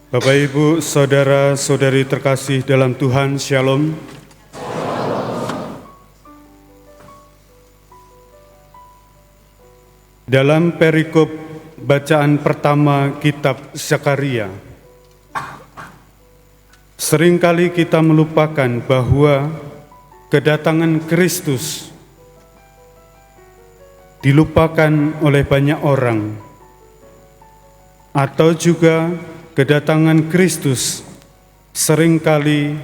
Bapak, Ibu, Saudara-saudari terkasih dalam Tuhan, Shalom. Dalam perikop bacaan pertama kitab Zakaria, seringkali kita melupakan bahwa kedatangan Kristus dilupakan oleh banyak orang, atau juga kedatangan Kristus seringkali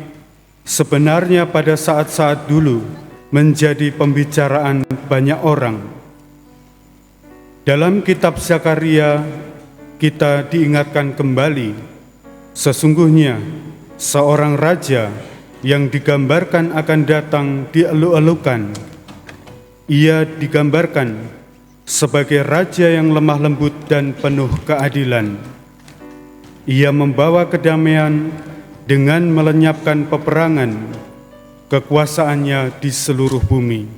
sebenarnya pada saat-saat dulu menjadi pembicaraan banyak orang. Dalam kitab Zakaria kita diingatkan kembali, sesungguhnya seorang raja yang digambarkan akan datang dieluk-elukan. Ia digambarkan sebagai raja yang lemah lembut dan penuh keadilan. Ia membawa kedamaian dengan melenyapkan peperangan, kekuasaannya di seluruh bumi.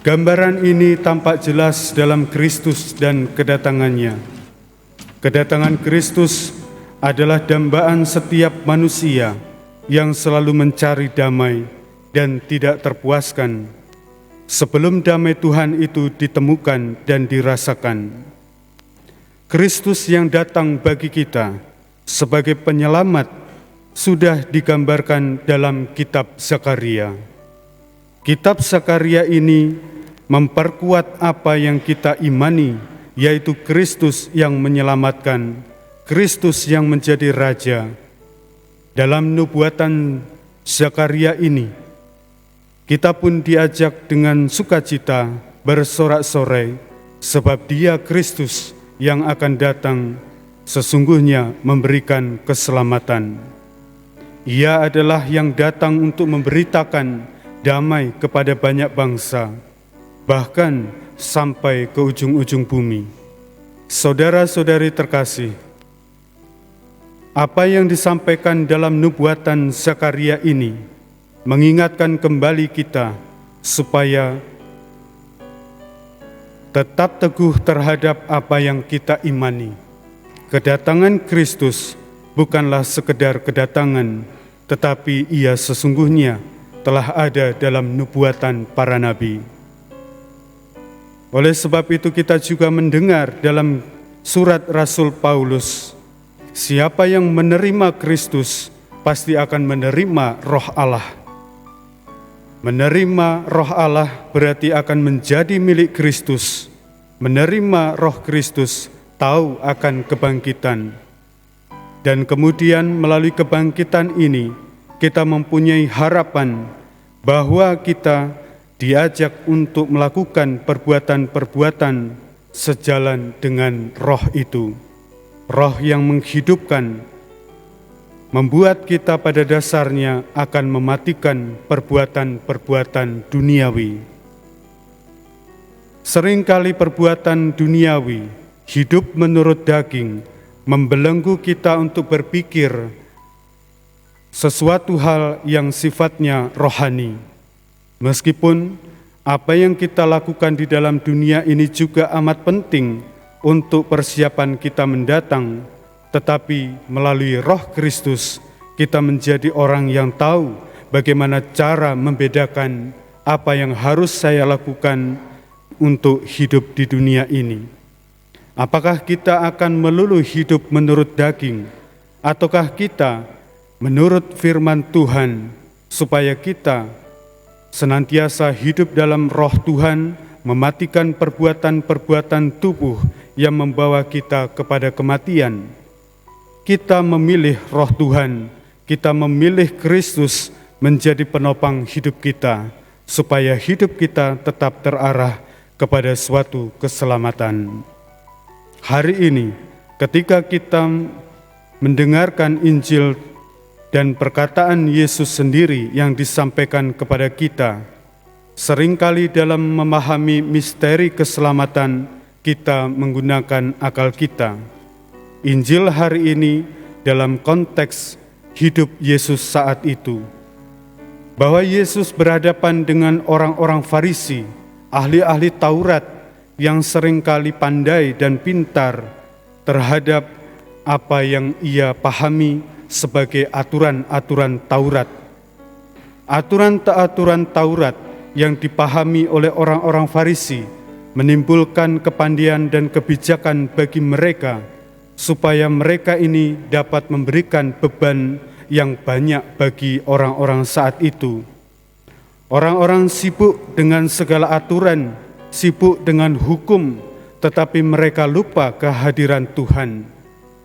Gambaran ini tampak jelas dalam Kristus dan kedatangannya. Kedatangan Kristus adalah dambaan setiap manusia yang selalu mencari damai dan tidak terpuaskan sebelum damai Tuhan itu ditemukan dan dirasakan. Kristus yang datang bagi kita sebagai penyelamat sudah digambarkan dalam kitab Zakaria. Kitab Zakaria ini memperkuat apa yang kita imani, yaitu Kristus yang menyelamatkan, Kristus yang menjadi Raja. Dalam nubuatan Zakaria ini, kita pun diajak dengan sukacita bersorak-sorai, sebab Dia Kristus yang akan datang sesungguhnya memberikan keselamatan. Ia adalah yang datang untuk memberitakan damai kepada banyak bangsa, bahkan sampai ke ujung-ujung bumi. Saudara-saudari terkasih, apa yang disampaikan dalam nubuatan Zakaria ini mengingatkan kembali kita supaya tetap teguh terhadap apa yang kita imani. Kedatangan Kristus bukanlah sekedar kedatangan, tetapi Ia sesungguhnya telah ada dalam nubuatan para nabi. Oleh sebab itu kita juga mendengar dalam surat Rasul Paulus, siapa yang menerima Kristus pasti akan menerima Roh Allah. Menerima Roh Allah berarti akan menjadi milik Kristus. Menerima Roh Kristus tahu akan kebangkitan. Dan kemudian melalui kebangkitan ini kita mempunyai harapan bahwa kita diajak untuk melakukan perbuatan-perbuatan sejalan dengan Roh itu. Roh yang menghidupkan, membuat kita pada dasarnya akan mematikan perbuatan-perbuatan duniawi. Seringkali perbuatan duniawi, hidup menurut daging, membelenggu kita untuk berpikir sesuatu hal yang sifatnya rohani. Meskipun apa yang kita lakukan di dalam dunia ini juga amat penting untuk persiapan kita mendatang, tetapi melalui Roh Kristus kita menjadi orang yang tahu bagaimana cara membedakan apa yang harus saya lakukan untuk hidup di dunia ini. Apakah kita akan melulu hidup menurut daging, ataukah kita menurut firman Tuhan, supaya kita senantiasa hidup dalam Roh Tuhan, mematikan perbuatan-perbuatan tubuh yang membawa kita kepada kematian. Kita memilih Roh Tuhan, kita memilih Kristus menjadi penopang hidup kita, supaya hidup kita tetap terarah kepada suatu keselamatan. Hari ini, ketika kita mendengarkan Injil dan perkataan Yesus sendiri yang disampaikan kepada kita, seringkali dalam memahami misteri keselamatan kita menggunakan akal kita. Injil hari ini dalam konteks hidup Yesus saat itu, bahwa Yesus berhadapan dengan orang-orang Farisi, ahli-ahli Taurat yang seringkali pandai dan pintar terhadap apa yang ia pahami sebagai aturan-aturan Taurat. Aturan Taurat yang dipahami oleh orang-orang Farisi menimbulkan kepandaian dan kebijakan bagi mereka, supaya mereka ini dapat memberikan beban yang banyak bagi orang-orang saat itu. Orang-orang sibuk dengan segala aturan, sibuk dengan hukum, tetapi mereka lupa kehadiran Tuhan.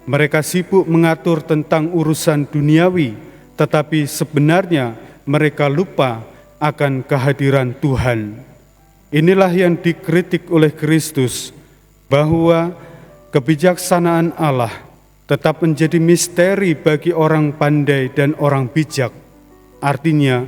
Mereka sibuk mengatur tentang urusan duniawi, tetapi sebenarnya mereka lupa akan kehadiran Tuhan. Inilah yang dikritik oleh Kristus, bahwa kebijaksanaan Allah tetap menjadi misteri bagi orang pandai dan orang bijak. Artinya,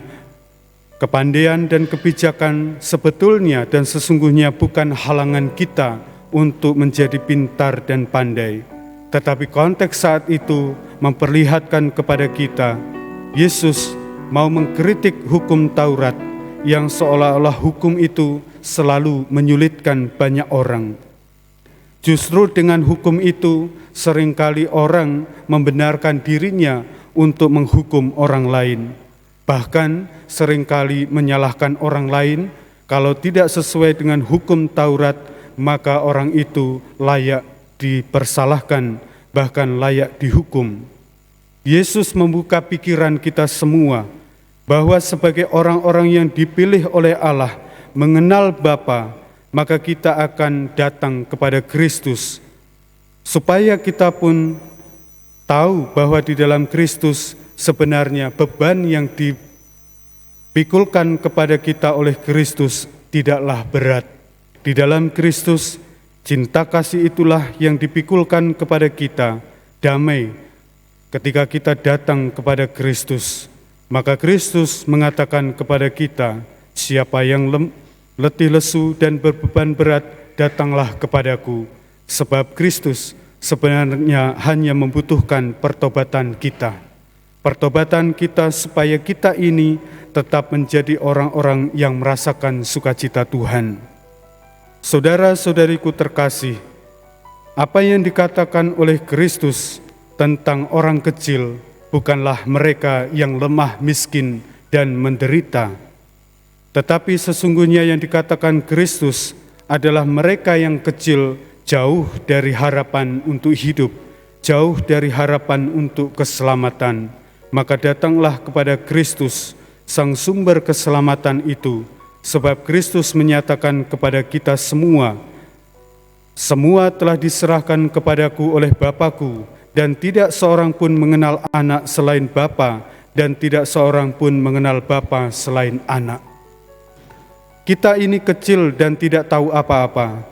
kepandaian dan kebijakan sebetulnya dan sesungguhnya bukan halangan kita untuk menjadi pintar dan pandai. Tetapi konteks saat itu memperlihatkan kepada kita, Yesus mau mengkritik hukum Taurat yang seolah-olah hukum itu selalu menyulitkan banyak orang. Justru dengan hukum itu seringkali orang membenarkan dirinya untuk menghukum orang lain. Bahkan seringkali menyalahkan orang lain. Kalau tidak sesuai dengan hukum Taurat, maka orang itu layak dipersalahkan, bahkan layak dihukum. Yesus membuka pikiran kita semua bahwa sebagai orang-orang yang dipilih oleh Allah, mengenal Bapa, maka kita akan datang kepada Kristus, supaya kita pun tahu bahwa di dalam Kristus sebenarnya beban yang dipikulkan kepada kita oleh Kristus tidaklah berat. Di dalam Kristus, cinta kasih itulah yang dipikulkan kepada kita, damai. Ketika kita datang kepada Kristus, maka Kristus mengatakan kepada kita, siapa yang letih lesu dan berbeban berat, datanglah kepadaku. Sebab Kristus sebenarnya hanya membutuhkan pertobatan kita. Pertobatan kita supaya kita ini tetap menjadi orang-orang yang merasakan sukacita Tuhan. Saudara-saudariku terkasih, apa yang dikatakan oleh Kristus tentang orang kecil bukanlah mereka yang lemah, miskin, dan menderita. Tetapi sesungguhnya yang dikatakan Kristus adalah mereka yang kecil, jauh dari harapan untuk hidup, jauh dari harapan untuk keselamatan. Maka datanglah kepada Kristus, Sang sumber keselamatan itu, sebab Kristus menyatakan kepada kita semua telah diserahkan kepadaku oleh Bapa-Ku, dan tidak seorang pun mengenal anak selain Bapa, dan tidak seorang pun mengenal Bapa selain anak. Kita ini kecil dan tidak tahu apa-apa.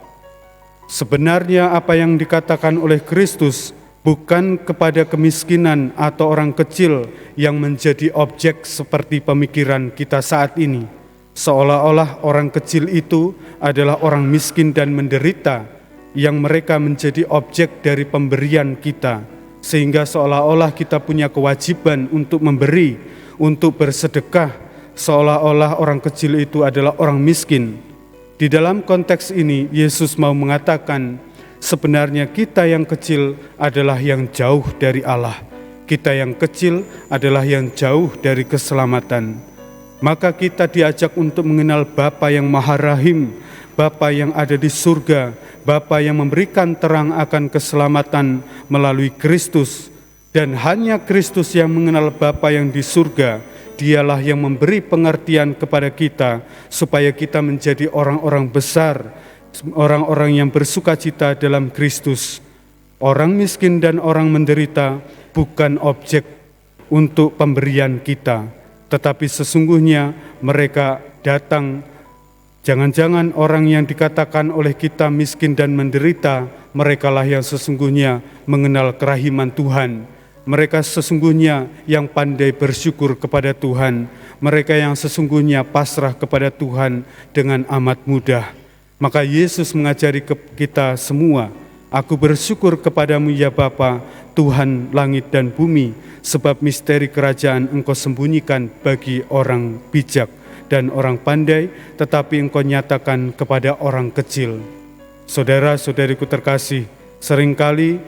Sebenarnya apa yang dikatakan oleh Kristus bukan kepada kemiskinan atau orang kecil yang menjadi objek seperti pemikiran kita saat ini. Seolah-olah orang kecil itu adalah orang miskin dan menderita, yang mereka menjadi objek dari pemberian kita, sehingga seolah-olah kita punya kewajiban untuk memberi, untuk bersedekah, seolah-olah orang kecil itu adalah orang miskin. Di dalam konteks ini, Yesus mau mengatakan, sebenarnya kita yang kecil adalah yang jauh dari Allah. Kita yang kecil adalah yang jauh dari keselamatan. Maka kita diajak untuk mengenal Bapa yang Maha Rahim, Bapa yang ada di surga, Bapa yang memberikan terang akan keselamatan melalui Kristus. Dan hanya Kristus yang mengenal Bapa yang di surga. Dialah yang memberi pengertian kepada kita supaya kita menjadi orang-orang besar, orang-orang yang bersukacita dalam Kristus. Orang miskin dan orang menderita bukan objek untuk pemberian kita, tetapi sesungguhnya mereka datang. Jangan-jangan orang yang dikatakan oleh kita miskin dan menderita, merekalah yang sesungguhnya mengenal kerahiman Tuhan. Mereka sesungguhnya yang pandai bersyukur kepada Tuhan. Mereka yang sesungguhnya pasrah kepada Tuhan dengan amat mudah. Maka Yesus mengajari kita semua, aku bersyukur kepadamu ya Bapa, Tuhan langit dan bumi, sebab misteri kerajaan Engkau sembunyikan bagi orang bijak dan orang pandai, tetapi Engkau nyatakan kepada orang kecil. Saudara-saudariku terkasih, seringkali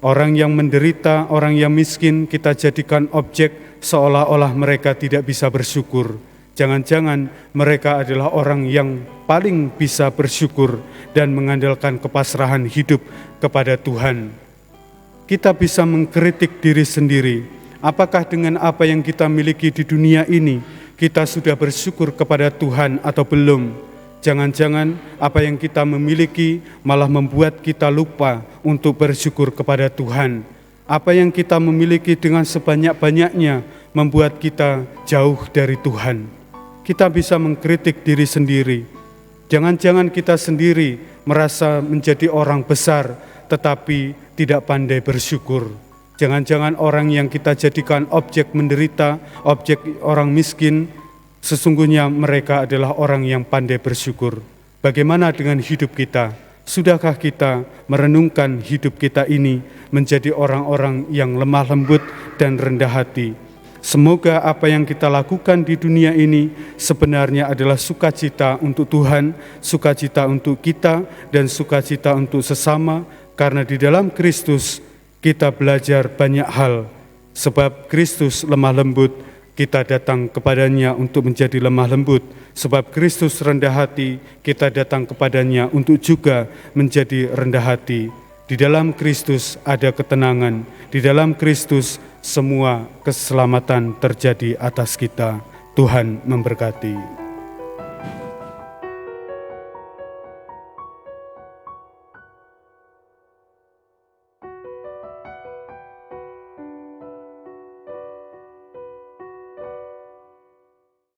Orang yang menderita, orang yang miskin kita jadikan objek seolah-olah mereka tidak bisa bersyukur. Jangan-jangan mereka adalah orang yang paling bisa bersyukur dan mengandalkan kepasrahan hidup kepada Tuhan. Kita bisa mengkritik diri sendiri. Apakah dengan apa yang kita miliki di dunia ini, kita sudah bersyukur kepada Tuhan atau belum? Jangan-jangan apa yang kita memiliki malah membuat kita lupa untuk bersyukur kepada Tuhan. Apa yang kita memiliki dengan sebanyak-banyaknya membuat kita jauh dari Tuhan. Kita bisa mengkritik diri sendiri. Jangan-jangan kita sendiri merasa menjadi orang besar tetapi tidak pandai bersyukur. Jangan-jangan orang yang kita jadikan objek menderita, objek orang miskin, sesungguhnya mereka adalah orang yang pandai bersyukur. Bagaimana dengan hidup kita? Sudahkah kita merenungkan hidup kita ini menjadi orang-orang yang lemah lembut dan rendah hati? Semoga apa yang kita lakukan di dunia ini sebenarnya adalah sukacita untuk Tuhan, sukacita untuk kita, dan sukacita untuk sesama, karena di dalam Kristus kita belajar banyak hal. Sebab Kristus lemah lembut, kita datang kepadanya untuk menjadi lemah lembut. Sebab Kristus rendah hati, kita datang kepadanya untuk juga menjadi rendah hati. Di dalam Kristus ada ketenangan. Di dalam Kristus semua keselamatan terjadi atas kita. Tuhan memberkati.